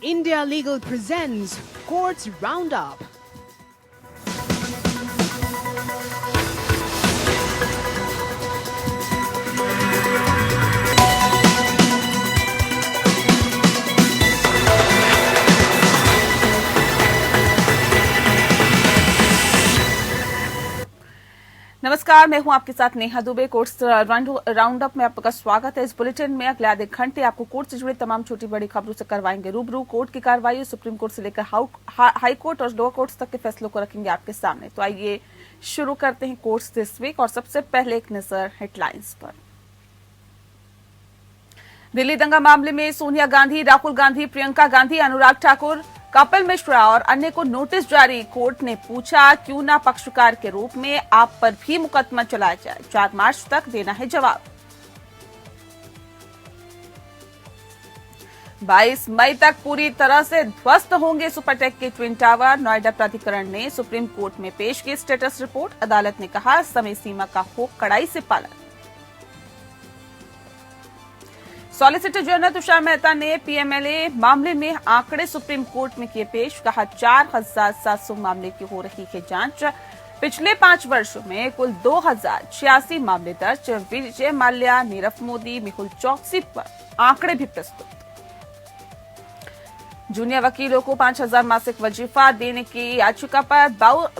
India Legal presents Courts Roundup. नमस्कार, मैं हूं आपके साथ Neha Dubey. Courts round up में आपका स्वागत है। इस बुलेटिन में अगले आधे घंटे आपको कोर्ट से जुड़ी तमाम छोटी बड़ी खबरों से करवाएंगे रूबरू। कोर्ट की कार्रवाई सुप्रीम कोर्ट से लेकर हाई कोर्ट और लोअर कोर्ट्स तक के फैसलों को रखेंगे आपके सामने। तो आइए शुरू करते हैं कोर्ट्स दिस वीक और सबसे पहले एक नजर हेडलाइंस पर। दिल्ली दंगा मामले में सोनिया गांधी, राहुल गांधी, प्रियंका गांधी, अनुराग ठाकुर, कपिल मिश्रा और अन्य को नोटिस जारी। कोर्ट ने पूछा क्यों ना पक्षकार के रूप में आप पर भी मुकदमा चलाया जाए। 4 मार्च तक देना है जवाब। 22 मई तक पूरी तरह से ध्वस्त होंगे सुपरटेक के ट्विन टावर। नोएडा प्राधिकरण ने सुप्रीम कोर्ट में पेश की स्टेटस रिपोर्ट। अदालत ने कहा समय सीमा का हो कड़ाई से पालन। सॉलिसिटर जनरल तुषार मेहता ने पीएमएलए मामले में आंकड़े सुप्रीम कोर्ट में किए पेश। कहा 4700 मामले की हो रही है जांच। पिछले 5 वर्षों में कुल 2086 मामले दर्ज। विजय माल्या, नीरव मोदी, मेहुल चौकसी पर आंकड़े भी प्रस्तुत। जूनियर वकीलों को 5000 मासिक वजीफा देने की याचिका पर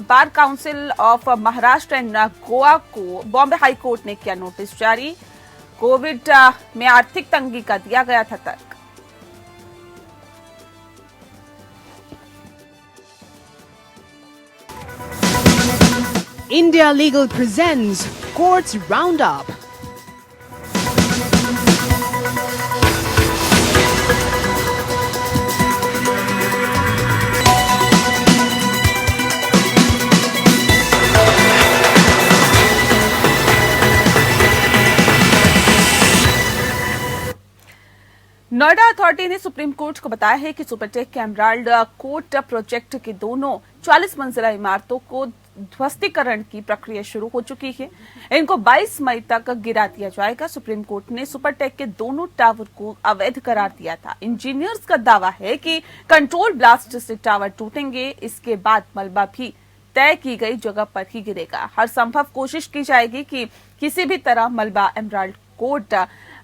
bar council of Maharashtra and Goa को बॉम्बे हाई कोर्ट ने किया नोटिस जारी। कोविड में आर्थिक तंगी का दिया गया था तर्क। India Legal presents Courts Roundup. Noida authority ने सुप्रीम कोर्ट को बताया है कि सुपरटेक के एमराल्ड कोर्ट प्रोजेक्ट की दोनों 40 मंजिला इमारतों को ध्वस्तीकरण की प्रक्रिया शुरू हो चुकी है। इनको 22 मई तक गिरा दिया जाएगा। सुप्रीम कोर्ट ने सुपरटेक के दोनों टावर को अवैध करार दिया था। इंजीनियर्स का दावा है कि कंट्रोल ब्लास्ट से टावर टूटेंगे। इसके बाद मलबा भी तय की गई जगह पर ही गिरेगा। हर संभव कोशिश की जाएगी कि किसी भी तरह मलबा एमराल्ड कोर्ट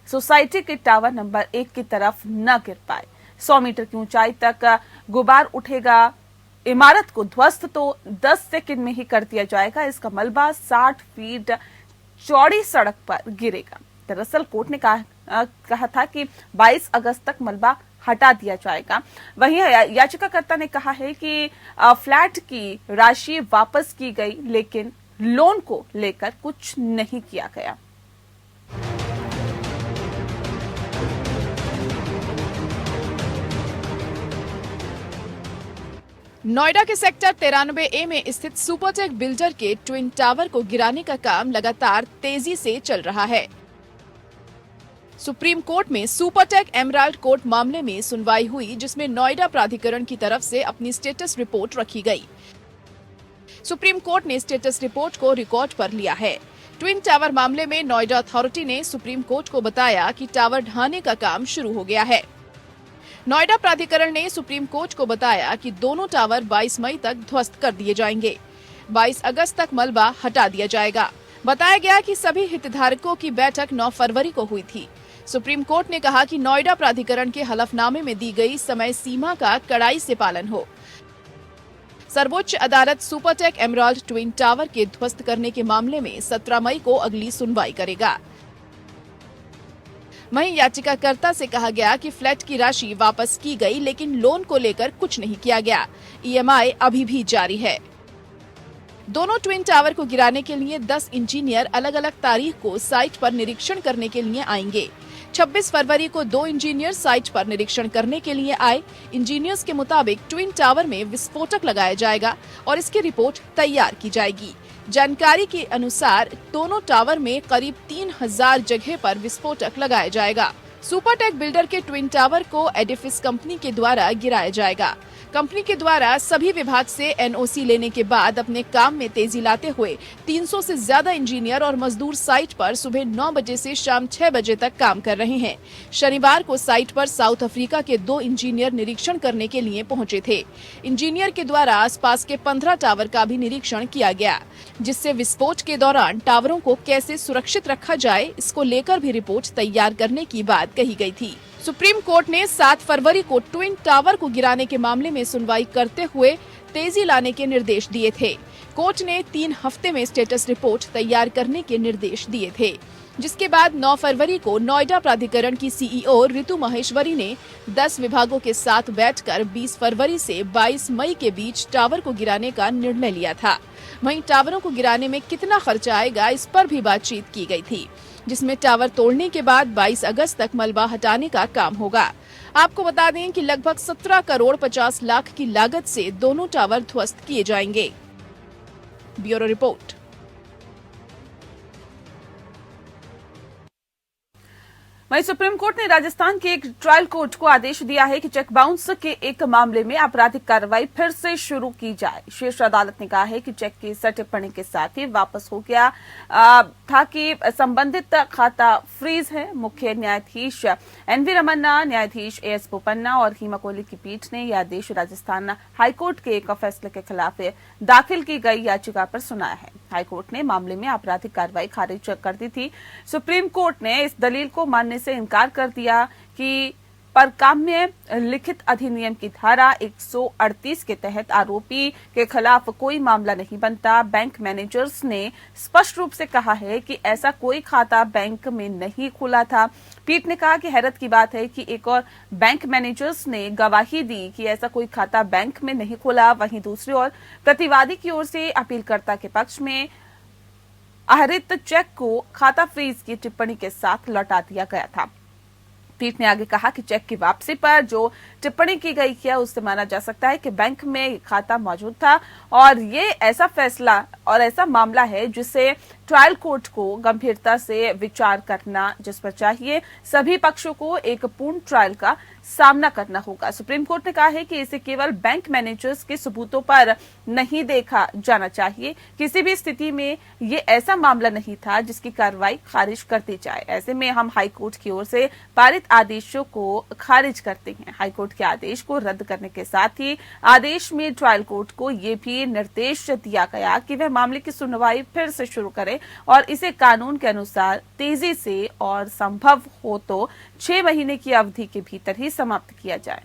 सोसाइटी के टावर नंबर 1 की तरफ न गिर पाए। 100 मीटर की ऊंचाई तक गुबार उठेगा। इमारत को ध्वस्त तो 10 सेकंड में ही कर दिया जाएगा। इसका मलबा 60 फीट चौड़ी सड़क पर गिरेगा। दरअसल कोर्ट ने कहा था कि 22 अगस्त तक मलबा हटा दिया जाएगा। वहीं याचिकाकर्ता ने कहा है कि फ्लैट की राशि वापस की गई, लेकिन लोन को लेकर कुछ नहीं किया गया। नोएडा के सेक्टर 93A में स्थित सुपरटेक बिल्डर के ट्विन टावर को गिराने का काम लगातार तेजी से चल रहा है। सुप्रीम कोर्ट में सुपरटेक एमराल्ड कोर्ट मामले में सुनवाई हुई, जिसमें नोएडा प्राधिकरण की तरफ से अपनी स्टेटस रिपोर्ट रखी गई। सुप्रीम कोर्ट ने स्टेटस रिपोर्ट को रिकॉर्ड पर लिया है। ट्विन टावर मामले में नोएडा अथॉरिटी ने सुप्रीम कोर्ट को बताया कि टावर ढहाने का काम शुरू हो गया है। नोएडा प्राधिकरण ने सुप्रीम कोर्ट को बताया कि दोनों टावर 22 मई तक ध्वस्त कर दिए जाएंगे। 22 अगस्त तक मलबा हटा दिया जाएगा। बताया गया कि सभी हितधारकों की बैठक 9 फरवरी को हुई थी। सुप्रीम कोर्ट ने कहा कि नोएडा प्राधिकरण के हलफनामे में दी गई समय सीमा का कड़ाई से पालन हो। सर्वोच्च अदालत सुपरटेक एमराल्ड ट्विन टावर के ध्वस्त करने के मामले में 17 मई को अगली सुनवाई करेगा। वहीं याचिकाकर्ता से कहा गया कि फ्लैट की राशि वापस की गई, लेकिन लोन को लेकर कुछ नहीं किया गया। ईएमआई अभी भी जारी है। दोनों ट्विन टावर को गिराने के लिए 10 इंजीनियर अलग अलग तारीख को साइट पर निरीक्षण करने के लिए आएंगे। 26 फरवरी को 2 इंजीनियर साइट पर निरीक्षण करने के लिए आए। इंजीनियर्स के मुताबिक ट्विन टावर में विस्फोटक लगाया जाएगा और इसकी रिपोर्ट तैयार की जाएगी। जानकारी के अनुसार दोनों टावर में करीब 3000 जगह पर विस्फोटक लगाया जाएगा। सुपरटेक बिल्डर के ट्विन टावर को एडिफिस कंपनी के द्वारा गिराया जाएगा। कंपनी के द्वारा सभी विभाग से एनओसी लेने के बाद अपने काम में तेजी लाते हुए 300 से ज्यादा इंजीनियर और मजदूर साइट पर सुबह 9 बजे से शाम 6 बजे तक काम कर रहे हैं। शनिवार को साइट पर साउथ अफ्रीका के 2 इंजीनियर निरीक्षण करने के लिए पहुंचे थे। इंजीनियर के द्वारा आसपास के 15 टावर का भी निरीक्षण किया गया, जिससे विस्फोट के दौरान टावरों को कैसे सुरक्षित रखा जाए, इसको लेकर भी रिपोर्ट तैयार करने की बात कही गई थी। सुप्रीम कोर्ट ने 7 फरवरी को ट्विन टावर को गिराने के मामले में सुनवाई करते हुए तेजी लाने के निर्देश दिए थे। कोर्ट ने 3 हफ्ते में स्टेटस रिपोर्ट तैयार करने के निर्देश दिए थे, जिसके बाद 9 फरवरी को नोएडा प्राधिकरण की सीईओ रितु महेश्वरी ने 10 विभागों के साथ बैठकर 20 फरवरी से 22 मई के बीच टावर को गिराने का निर्णय लिया था। वहीं टावरों को गिराने में कितना खर्चा आएगा, इस पर भी बातचीत की गई थी, जिसमें टावर तोड़ने के बाद 22 अगस्त तक मलबा हटाने का काम होगा। आपको बता दें कि लगभग 17 करोड़ 50 लाख की लागत से दोनों टावर ध्वस्त किए जाएंगे। Bureau report. वहीं सुप्रीम कोर्ट ने राजस्थान के एक ट्रायल कोर्ट को आदेश दिया है कि चेक बाउंस के एक मामले में आपराधिक कार्रवाई फिर से शुरू की जाए। शीर्ष अदालत ने कहा है कि चेक की टिप्पणी के साथ ही वापस हो गया था कि संबंधित खाता फ्रीज है। मुख्य न्यायाधीश एनवी रमन्ना, न्यायाधीश एएस बोपन्ना और हीमा कोहली की पीठ ने यह आदेश राजस्थान हाईकोर्ट के एक फैसले के खिलाफ दाखिल की गई याचिका पर सुनाया है। हाईकोर्ट ने मामले में आपराधिक कार्रवाई खारिज कर दी थी। सुप्रीम कोर्ट ने इस दलील को मानने से इनकार कर दिया कि परकाम्य लिखित अधिनियम की धारा 138 के तहत आरोपी के खिलाफ कोई मामला नहीं बनता। बैंक मैनेजर्स ने स्पष्ट रूप से कहा है कि ऐसा कोई खाता बैंक में नहीं खुला था। पीठ ने कहा कि हैरत की बात है कि एक और बैंक मैनेजर्स ने गवाही दी कि ऐसा कोई खाता बैंक में नहीं खुला। वहीं दूसरी ओर प्रतिवादी की ओर से अपीलकर्ता के पक्ष में आहरित चेक को खाता फ्रीज की टिप्पणी के साथ लौटा दिया गया था। पीठ ने आगे कहा कि चेक की वापसी पर जो टिप्पणी की गई है उससे माना जा सकता है कि बैंक में खाता मौजूद था और ये ऐसा फैसला और ऐसा मामला है जिसे ट्रायल कोर्ट को गंभीरता से विचार करना, जिस पर चाहिए सभी पक्षों को एक पूर्ण ट्रायल का सामना करना होगा। सुप्रीम कोर्ट ने कहा है कि इसे केवल बैंक मैनेजर्स के सबूतों पर नहीं देखा जाना चाहिए। किसी भी स्थिति में ये ऐसा मामला नहीं था जिसकी कार्रवाई खारिज कर दी जाए। ऐसे में हम हाईकोर्ट की ओर से पारित आदेशों को खारिज करते हैं। हाईकोर्ट के आदेश को रद्द करने के साथ ही आदेश में ट्रायल कोर्ट को ये भी निर्देश दिया गया कि वह मामले की सुनवाई फिर से शुरू करे और इसे कानून के अनुसार तेजी से और संभव हो तो 6 महीने की अवधि के भीतर ही समाप्त किया जाए।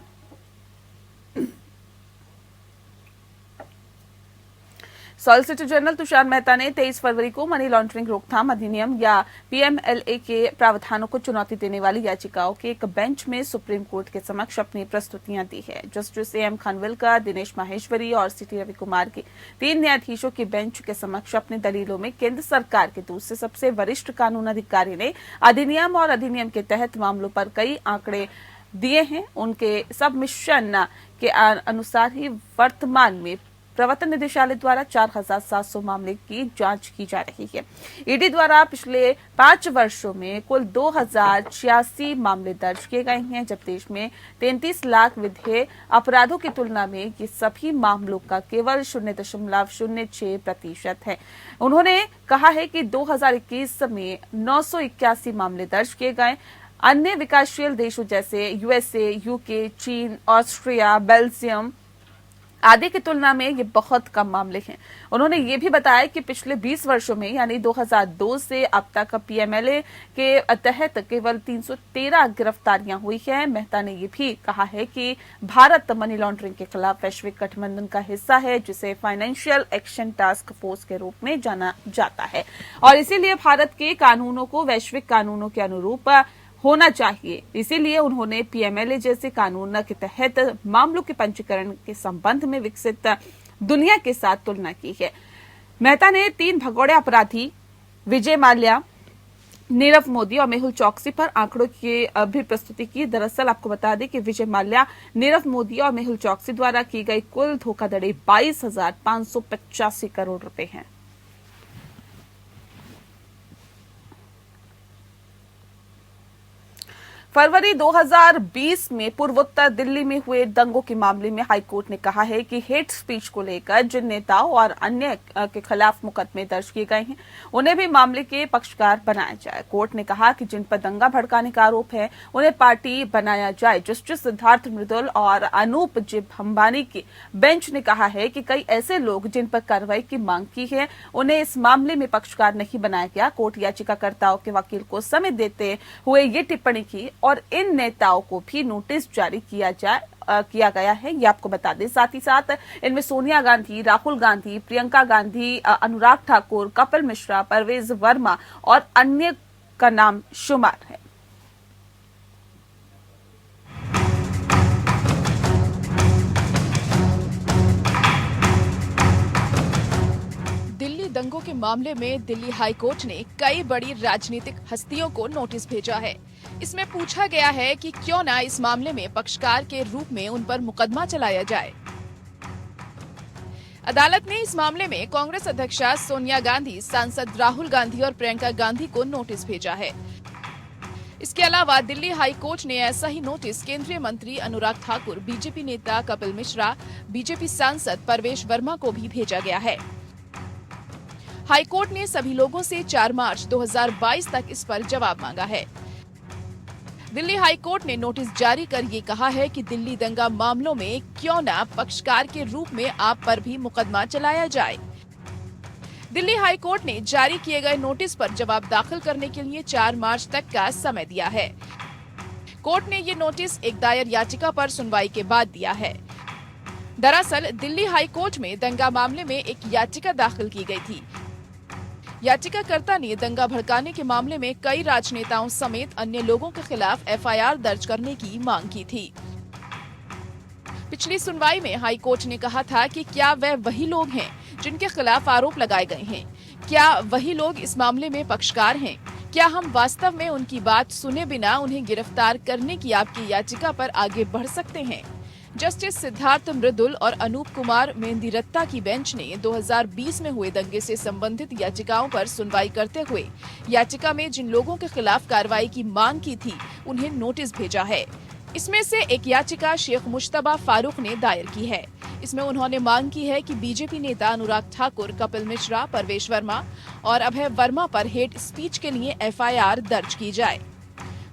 सॉलिसिटर जनरल तुषार मेहता ने 23 फरवरी को मनी लॉन्ड्रिंग रोकथाम अधिनियम या पीएमएलए के प्रावधानों को चुनौती देने वाली याचिकाओं के एक बेंच में सुप्रीम कोर्ट के समक्ष अपनी प्रस्तुतियां दी है। जस्टिस एएम खानविलकर, दिनेश माहेश्वरी और सीटी रविकुमार के 3 न्यायाधीशों की बेंच के समक्ष अपनी दलीलों में केंद्र सरकार के दूसरे सबसे वरिष्ठ कानून अधिकारी ने अधिनियम और अधिनियम के तहत मामलों पर कई आंकड़े दिए हैं। उनके सबमिशन के अनुसार ही वर्तमान में प्रवर्तन निदेशालय द्वारा 4700 मामले की जांच की जा रही है। ईडी द्वारा पिछले 5 वर्षों में कुल 2086 मामले दर्ज किए गए हैं, जब देश में 33 लाख विधेय अपराधों की तुलना में ये सभी मामलों का केवल 0.06% है। उन्होंने कहा है कि 2021 में 981 मामले दर्ज किए गए। अन्य विकासशील देशों जैसे यूएसए, यूके, चीन, ऑस्ट्रिया, बेल्जियम आदि की तुलना में ये बहुत कम मामले हैं। उन्होंने ये भी बताया कि पिछले 20 वर्षों में यानी 2002 से अब तक पीएमएलए के तहत केवल 313 गिरफ्तारियां हुई हैं। मेहता ने ये भी कहा है कि भारत मनी लॉन्ड्रिंग के खिलाफ वैश्विक गठबंधन का हिस्सा है, जिसे फाइनेंशियल एक्शन टास्क फोर्स के रूप में जाना जाता है और इसीलिए भारत के कानूनों को वैश्विक कानूनों के अनुरूप होना चाहिए। इसीलिए उन्होंने पीएमएलए जैसे कानून के तहत मामलों के पंजीकरण के संबंध में विकसित दुनिया के साथ तुलना की है। मेहता ने 3 भगोड़े अपराधी विजय माल्या, नीरव मोदी और मेहुल चौकसी पर आंकड़ों की भी प्रस्तुति की। दरअसल आपको बता दें कि विजय माल्या, नीरव मोदी और मेहुल चौकसी द्वारा की गई कुल धोखाधड़ी 22,585 करोड़ रुपए है। फरवरी 2020 में पूर्वोत्तर दिल्ली में हुए दंगों के मामले में हाईकोर्ट ने कहा है कि हेट स्पीच को लेकर जिन नेताओं और अन्य के खिलाफ मुकदमे दर्ज किए गए हैं उन्हें भी मामले के पक्षकार बनाया जाए। कोर्ट ने कहा कि जिन पर दंगा भड़काने का आरोप है उन्हें पार्टी बनाया जाए। जस्टिस सिद्धार्थ मृदुल और अनूप जिम्बानी की बेंच ने कहा है कि कई ऐसे लोग जिन पर कार्रवाई की मांग की है उन्हें इस मामले में पक्षकार नहीं बनाया गया। कोर्ट याचिकाकर्ताओं के वकील को समय देते हुए ये टिप्पणी की और इन नेताओं को भी नोटिस जारी किया गया है। ये आपको बता दें। साथ ही साथ इनमें सोनिया गांधी, राहुल गांधी, प्रियंका गांधी, अनुराग ठाकुर, कपिल मिश्रा, परवेज वर्मा और अन्य का नाम शुमार है। दिल्ली दंगों के मामले में दिल्ली हाईकोर्ट ने कई बड़ी राजनीतिक हस्तियों को नोटिस भेजा है। इसमें पूछा गया है कि क्यों न इस मामले में पक्षकार के रूप में उन पर मुकदमा चलाया जाए। अदालत ने इस मामले में कांग्रेस अध्यक्षा सोनिया गांधी, सांसद राहुल गांधी और प्रियंका गांधी को नोटिस भेजा है। इसके अलावा दिल्ली हाईकोर्ट ने ऐसा ही नोटिस केंद्रीय मंत्री अनुराग ठाकुर, बीजेपी नेता कपिल मिश्रा, बीजेपी सांसद परवेश वर्मा को भी भेजा गया है। हाईकोर्ट ने सभी लोगों से 4 मार्च 2022 तक इस पर जवाब मांगा है। दिल्ली हाईकोर्ट ने नोटिस जारी कर ये कहा है कि दिल्ली दंगा मामलों में क्यों न पक्षकार के रूप में आप पर भी मुकदमा चलाया जाए। दिल्ली हाईकोर्ट ने जारी किए गए नोटिस पर जवाब दाखिल करने के लिए 4 मार्च तक का समय दिया है। कोर्ट ने ये नोटिस एक दायर याचिका पर सुनवाई के बाद दिया है। दरअसल दिल्ली हाईकोर्ट में दंगा मामले में एक याचिका दाखिल की गई थी। याचिकाकर्ता ने दंगा भड़काने के मामले में कई राजनेताओं समेत अन्य लोगों के खिलाफ एफआईआर दर्ज करने की मांग की थी। पिछली सुनवाई में हाईकोर्ट ने कहा था कि क्या वह वही लोग हैं जिनके खिलाफ आरोप लगाए गए हैं? क्या वही लोग इस मामले में पक्षकार हैं? क्या हम वास्तव में उनकी बात सुने बिना उन्हें गिरफ्तार करने की आपकी याचिका पर आगे बढ़ सकते हैं? जस्टिस सिद्धार्थ मृदुल और अनूप कुमार मेहंदीरत्ता की बेंच ने 2020 में हुए दंगे से संबंधित याचिकाओं पर सुनवाई करते हुए याचिका में जिन लोगों के खिलाफ कार्रवाई की मांग की थी उन्हें नोटिस भेजा है। इसमें से एक याचिका शेख मुश्तबा फारूक ने दायर की है। इसमें उन्होंने मांग की है कि बीजेपी नेता अनुराग ठाकुर, कपिल मिश्रा, परवेश वर्मा और अभय वर्मा पर हेट स्पीच के लिए एफआईआर दर्ज की जाए।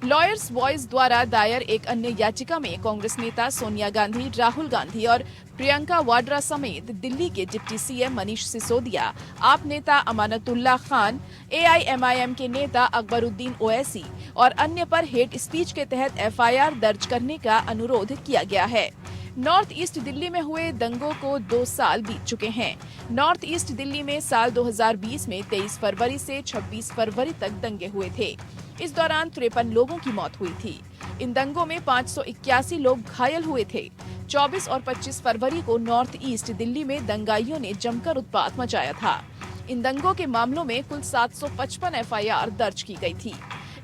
लॉयर्स वॉइस द्वारा दायर एक अन्य याचिका में कांग्रेस नेता सोनिया गांधी, राहुल गांधी और प्रियंका वाड्रा समेत दिल्ली के डिप्टी सीएम मनीष सिसोदिया, आप नेता अमानतुल्लाह खान, एआईएमआईएम के नेता अकबरुद्दीन ओवैसी और अन्य पर हेट स्पीच के तहत एफआईआर दर्ज करने का अनुरोध किया गया है। नॉर्थ ईस्ट दिल्ली में हुए दंगों को 2 साल बीत चुके हैं। नॉर्थ ईस्ट दिल्ली में साल 2020 में 23 फरवरी से 26 फरवरी तक दंगे हुए थे। इस दौरान 53 लोगों की मौत हुई थी। इन दंगों में 581 लोग घायल हुए थे। 24 और 25 फरवरी को नॉर्थ ईस्ट दिल्ली में दंगाइयों ने जमकर उत्पात मचाया था। इन दंगों के मामलों में कुल 755 एफआईआर दर्ज की गई थी।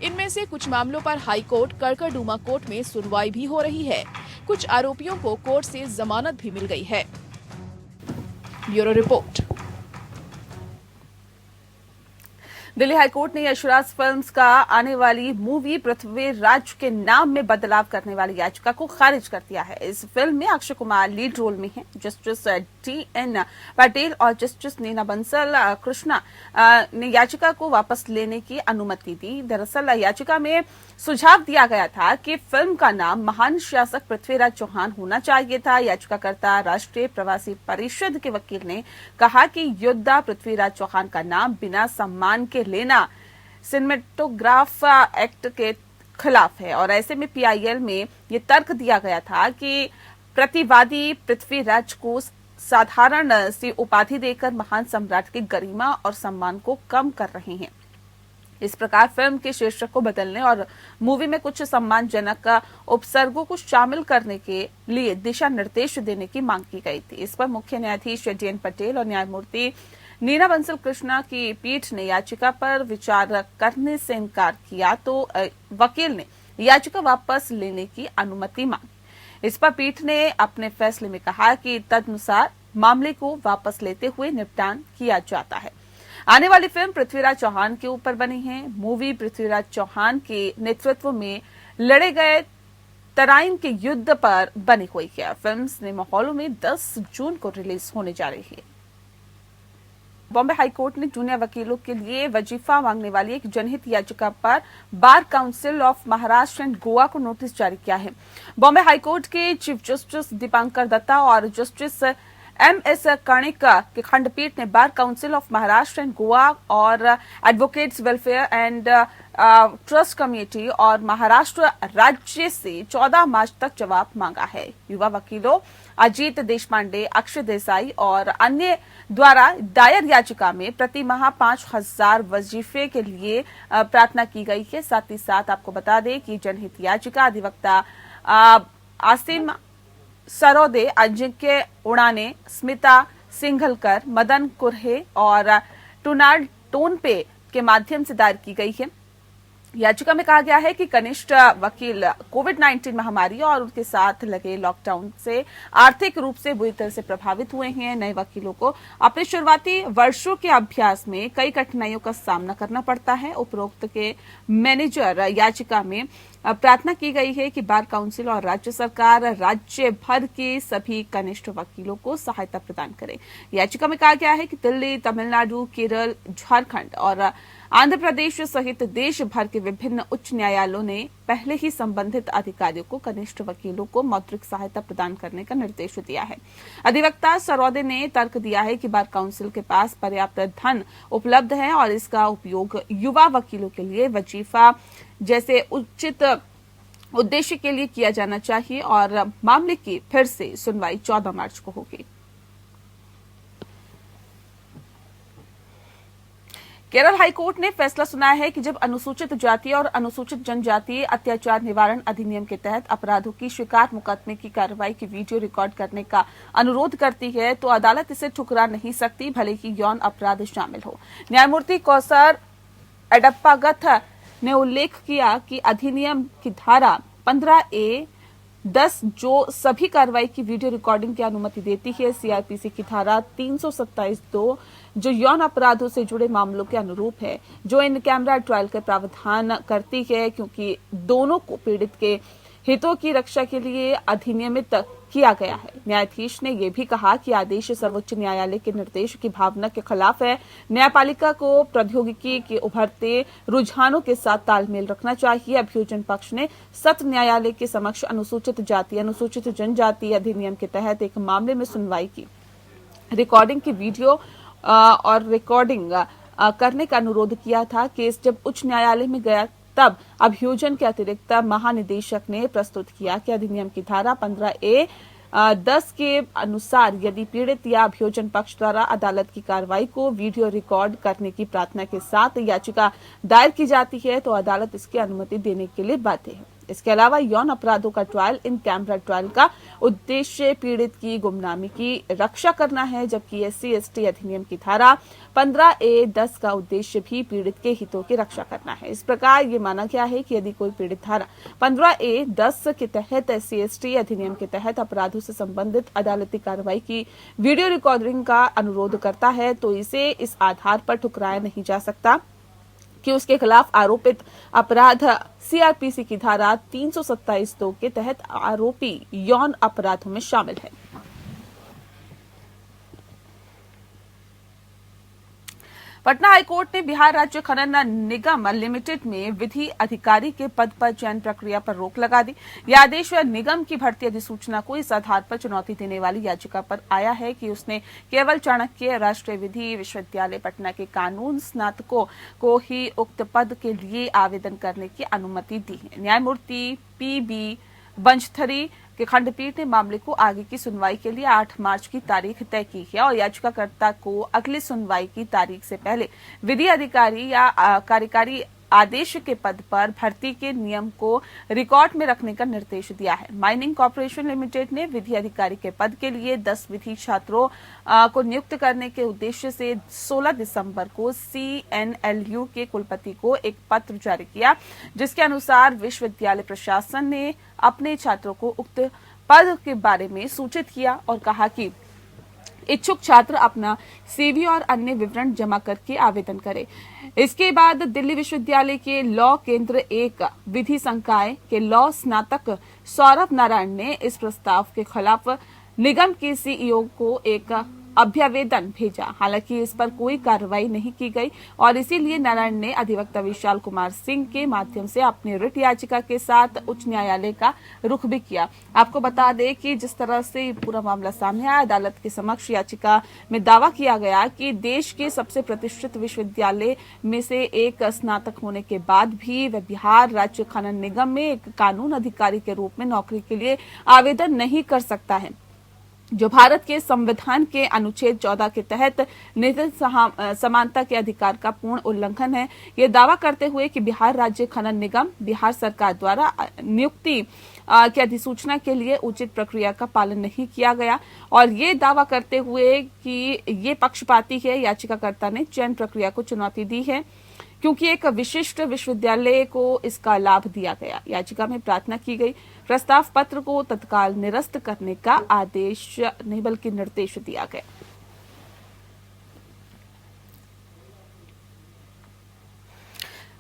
इनमें से कुछ मामलों पर हाई कोर्ट, कड़कड़डूमा कोर्ट में सुनवाई भी हो रही है। कुछ आरोपियों को कोर्ट से जमानत भी मिल गई है। Bureau report. दिल्ली हाईकोर्ट ने यशराज फिल्म्स का आने वाली मूवी पृथ्वीराज के नाम में बदलाव करने वाली याचिका को खारिज कर दिया है। इस फिल्म में अक्षय कुमार लीड रोल में हैं। Justice TN. पटेल और जस्टिस नीना बंसल कृष्णा ने याचिका को वापस लेने की अनुमति दी। दरअसल याचिका में सुझाव दिया गया था कि फिल्म का नाम महान शासक पृथ्वीराज चौहान होना चाहिए था। याचिकाकर्ता राष्ट्रीय प्रवासी परिषद के वकील ने कहा कि योद्धा पृथ्वीराज चौहान का नाम बिना सम्मान के लेना सिनेमेटोग्राफ एक्ट के खिलाफ है और ऐसे में पीआईएल में ये तर्क दिया गया था कि प्रतिवादी पृथ्वीराज को साधारण सी उपाधि देकर महान सम्राट की गरिमा और सम्मान को कम कर रहे हैं। इस प्रकार फिल्म के शीर्षक को बदलने और मूवी में कुछ सम्मानजनक उपसर्गों को शामिल करने के लिए दिशा निर्देश देने की मांग की गई थी। इस पर मुख्य न्यायाधीश डी.एन. पटेल और न्यायमूर्ति नीना बंसल कृष्णा की पीठ ने याचिका पर विचार करने से इनकार किया तो वकील ने याचिका वापस लेने की अनुमति मांगी। इस पर पीठ ने अपने फैसले में कहा कि तदनुसार मामले को वापस लेते हुए निपटान किया जाता है। आने वाली फिल्म पृथ्वीराज चौहान के ऊपर बनी है। मूवी पृथ्वीराज चौहान के नेतृत्व में लड़े गए तराइन के युद्ध पर बनी हुई है। फिल्म सिनेमा हॉलों में 10 जून को रिलीज होने जा रही है। बॉम्बे हाईकोर्ट ने जूनियर वकीलों के लिए वजीफा मांगने वाली एक जनहित याचिका पर bar council of Maharashtra and Goa को नोटिस जारी किया है। बॉम्बे हाईकोर्ट के चीफ जस्टिस दीपांकर दत्ता और जस्टिस MS कर्णिक की खंडपीठ ने bar council of Maharashtra and Goa और advocates welfare and trust committee और महाराष्ट्र राज्य से 14 मार्च तक जवाब मांगा है। युवा वकीलों अजीत देशपांडे, अक्षय देसाई और अन्य द्वारा दायर याचिका में प्रति माह 5,000 वजीफे के लिए प्रार्थना की गई है। साथ ही साथ आपको बता दें कि जनहित याचिका अधिवक्ता आसिम सरोदे, अजिंक्य उड़ाने, स्मिता सिंघलकर, मदन कुरहे और टोनाल्ड टोनपे के माध्यम से दायर की गई है। याचिका में कहा गया है कि कनिष्ठ वकील कोविड-19 महामारी और उनके साथ लगे लॉकडाउन से आर्थिक रूप से बुरी तरह से प्रभावित हुए हैं। नए वकीलों को अपने शुरुआती वर्षों के अभ्यास में कई कठिनाइयों का सामना करना पड़ता है। उपरोक्त के मैनेजर याचिका में प्रार्थना की गई है कि बार काउंसिल और राज्य सरकार राज्य भर के सभी कनिष्ठ वकीलों को सहायता प्रदान करे। याचिका में कहा गया है कि दिल्ली, तमिलनाडु, केरल, झारखंड और आंध्र प्रदेश सहित देश भर के विभिन्न उच्च न्यायालयों ने पहले ही संबंधित अधिकारियों को कनिष्ठ वकीलों को मौद्रिक सहायता प्रदान करने का निर्देश दिया है। अधिवक्ता सरोदे ने तर्क दिया है कि बार काउंसिल के पास पर्याप्त धन उपलब्ध है और इसका उपयोग युवा वकीलों के लिए वजीफा जैसे उचित उद्देश्य के लिए किया जाना चाहिए और मामले की फिर से सुनवाई 14 मार्च को होगी। केरल हाईकोर्ट ने फैसला सुनाया है कि जब अनुसूचित जाति और अनुसूचित जनजाति अत्याचार निवारण अधिनियम के तहत अपराधों की स्वीकार मुकदमे की कार्रवाई की वीडियो रिकॉर्ड करने का अनुरोध करती है तो अदालत इसे ठुकरा नहीं सकती, भले ही यौन अपराध शामिल हो। न्यायमूर्ति कौसर एडप्पागथ ने उल्लेख किया कि अधिनियम की धारा 15A-10 जो सभी कार्रवाई की वीडियो रिकॉर्डिंग की अनुमति देती है, CRPC की धारा 327(2) जो यौन अपराधों से जुड़े मामलों के अनुरूप है, जो इन कैमरा ट्रायल का प्रावधान करती है, क्योंकि दोनों को पीड़ित के हितों की रक्षा के लिए अधिनियमित किया गया है। न्यायाधीश ने यह भी कहा कि आदेश सर्वोच्च न्यायालय के निर्देश की भावना के खिलाफ है। न्यायपालिका को प्रौद्योगिकी के उभरते रुझानों के साथ तालमेल रखना चाहिए। अभियोजन पक्ष ने सत्र न्यायालय के समक्ष अनुसूचित जाति अनुसूचित जनजाति अधिनियम के तहत एक मामले में सुनवाई की। रिकॉर्डिंग की वीडियो और रिकॉर्डिंग करने का अनुरोध किया था। केस जब उच्च न्यायालय में गया तब अभियोजन के अतिरिक्त महानिदेशक ने प्रस्तुत किया कि अधिनियम की धारा 15A-10 के अनुसार यदि पीड़ित या अभियोजन पक्ष द्वारा अदालत की कार्रवाई को वीडियो रिकॉर्ड करने की प्रार्थना के साथ याचिका दायर की जाती है तो अदालत इसकी अनुमति देने के लिए बाध्य है। इसके अलावा यौन अपराधों का ट्रायल इन कैमरा ट्रायल का उद्देश्य पीड़ित की गुमनामी की रक्षा करना है, जबकि SC/ST अधिनियम की धारा 15A-10 का उद्देश्य भी पीड़ित के हितों की रक्षा करना है। इस प्रकार ये माना गया है कि यदि कोई पीड़ित धारा 15A-10 के तहत SC/ST अधिनियम के तहत अपराधों से संबंधित अदालती कार्रवाई की वीडियो रिकॉर्डिंग का अनुरोध करता है तो इसे इस आधार पर ठुकराया नहीं जा सकता कि उसके खिलाफ आरोपित अपराध CRPC की धारा 327(2) के तहत आरोपी यौन अपराधों में शामिल है। पटना हाईकोर्ट ने बिहार राज्य खनन निगम लिमिटेड में विधि अधिकारी के पद पर चयन प्रक्रिया पर रोक लगा दी। यह आदेश निगम की भर्ती अधिसूचना को इस आधार पर चुनौती देने वाली याचिका पर आया है कि उसने केवल चाणक्य राष्ट्रीय विधि विश्वविद्यालय पटना के कानून स्नातकों को ही उक्त पद के लिए आवेदन करने की अनुमति दी है। न्यायमूर्ति PB बंजथरी के खंडपीठ ने मामले को आगे की सुनवाई के लिए 8 मार्च की तारीख तय की है और याचिकाकर्ता को अगली सुनवाई की तारीख से पहले विधि अधिकारी या कार्यकारी आदेश के पद पर भर्ती के नियम को रिकॉर्ड में रखने का निर्देश दिया है। माइनिंग कॉर्पोरेशन लिमिटेड ने विधि अधिकारी के पद के लिए 10 विधि छात्रों को नियुक्त करने के उद्देश्य से 16 दिसंबर को CNLU के कुलपति को एक पत्र जारी किया, जिसके अनुसार विश्वविद्यालय प्रशासन ने अपने छात्रों को उक्त पद के बारे में सूचित किया और कहा कि इच्छुक छात्र अपना सीवी और अन्य विवरण जमा करके आवेदन करें। इसके बाद दिल्ली विश्वविद्यालय के लॉ केंद्र एक विधि संकाय के लॉ स्नातक सौरभ नारायण ने इस प्रस्ताव के खिलाफ निगम के सीईओ को एक अभ्यावेदन भेजा। हालांकि इस पर कोई कार्रवाई नहीं की गई और इसीलिए नारायण ने अधिवक्ता विशाल कुमार सिंह के माध्यम से अपनी रिट याचिका के साथ उच्च न्यायालय का रुख भी किया। आपको बता दें कि जिस तरह से पूरा मामला सामने आया, अदालत के समक्ष याचिका में दावा किया गया कि देश के सबसे प्रतिष्ठित विश्वविद्यालय में से एक स्नातक होने के बाद भी वह बिहार राज्य खनन निगम में एक कानून अधिकारी के रूप में नौकरी के लिए आवेदन नहीं कर सकता है, जो भारत के संविधान के अनुच्छेद 14 के तहत निहित समानता के अधिकार का पूर्ण उल्लंघन है। ये दावा करते हुए कि बिहार राज्य खनन निगम बिहार सरकार द्वारा नियुक्ति की अधिसूचना के लिए उचित प्रक्रिया का पालन नहीं किया गया और ये दावा करते हुए कि ये पक्षपाती है। याचिकाकर्ता ने चयन प्रक्रिया को चुनौती दी है क्योंकि एक विशिष्ट विश्वविद्यालय को इसका लाभ दिया गया। याचिका में प्रार्थना की गई प्रस्ताव पत्र को तत्काल निरस्त करने का आदेश नहीं बल्कि निर्देश दिया गया।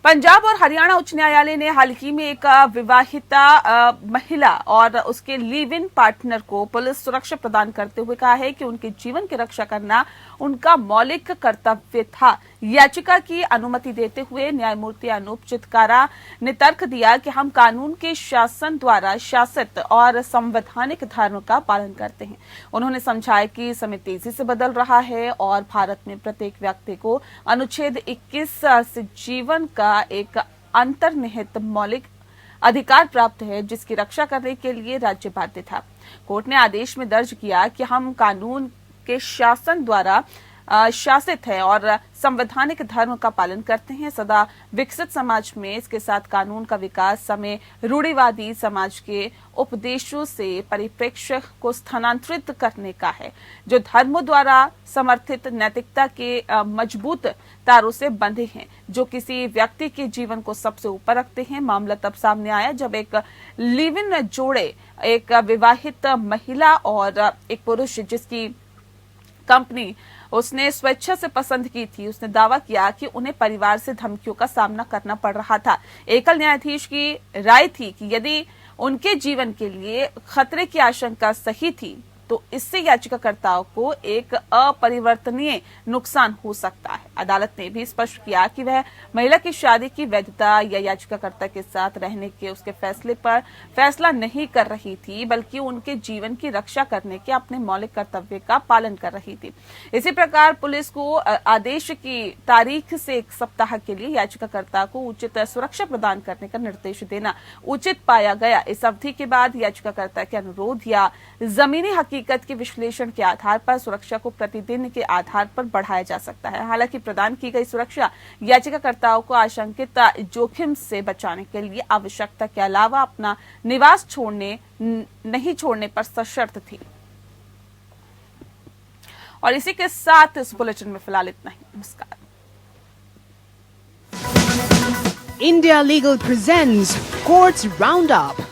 पंजाब और हरियाणा उच्च न्यायालय ने हाल ही में एक विवाहिता महिला और उसके लिव इन पार्टनर को पुलिस सुरक्षा प्रदान करते हुए कहा है कि उनके जीवन की रक्षा करना उनका मौलिक कर्तव्य था। याचिका की अनुमति देते हुए न्यायमूर्ति अनूप चितकारा ने तर्क दिया कि हम कानून के शासन द्वारा शासित और संवैधानिक धर्म का पालन करते हैं। उन्होंने समझाया कि समय तेजी से बदल रहा है और भारत में प्रत्येक व्यक्ति को अनुच्छेद 21 से जीवन का एक अंतर्निहित मौलिक अधिकार प्राप्त है, जिसकी रक्षा करने के लिए राज्य बाध्य था। कोर्ट ने आदेश में दर्ज किया कि हम कानून के शासन द्वारा शासित है और संवैधानिक धर्म का पालन करते हैं। सदा विकसित समाज में इसके साथ कानून का विकास समय रूढ़िवादी समाज के उपदेशों से परिप्रेक्ष्य को स्थानांतरित करने का है, जो धर्मों द्वारा समर्थित नैतिकता के मजबूत तारों से बंधे हैं, जो किसी व्यक्ति के जीवन को सबसे ऊपर रखते हैं। मामला तब सामने आया जब एक लिव इन जोड़े, एक विवाहित महिला और एक पुरुष जिसकी कंपनी उसने स्वेच्छा से पसंद की थी, उसने दावा किया कि उन्हें परिवार से धमकियों का सामना करना पड़ रहा था। एकल न्यायाधीश की राय थी कि यदि उनके जीवन के लिए खतरे की आशंका सही थी तो इससे याचिकाकर्ताओं को एक अपरिवर्तनीय नुकसान हो सकता है। अदालत ने भी स्पष्ट किया कि वह महिला की शादी की वैधता या याचिकाकर्ता के साथ रहने के उसके फैसले पर फैसला नहीं कर रही थी, बल्कि उनके जीवन की रक्षा करने के अपने मौलिक कर्तव्य का पालन कर रही थी। इसी प्रकार पुलिस को आदेश की तारीख से 1 सप्ताह के लिए याचिकाकर्ता को उचित सुरक्षा प्रदान करने का निर्देश देना उचित पाया गया। इस अवधि के बाद याचिकाकर्ता के अनुरोध या जमीनी हकीकत के विश्लेषण के आधार पर सुरक्षा को प्रतिदिन के आधार पर बढ़ाया जा सकता है। हालांकि प्रदान की गई सुरक्षा याचिकाकर्ताओं को आशंकित जोखिम से बचाने के लिए आवश्यकता के अलावा अपना निवास नहीं छोड़ने पर सशर्त थी। और इसी के साथ इस बुलेटिन में फिलहाल इतना ही। नमस्कार। India Legal presents Courts Roundup.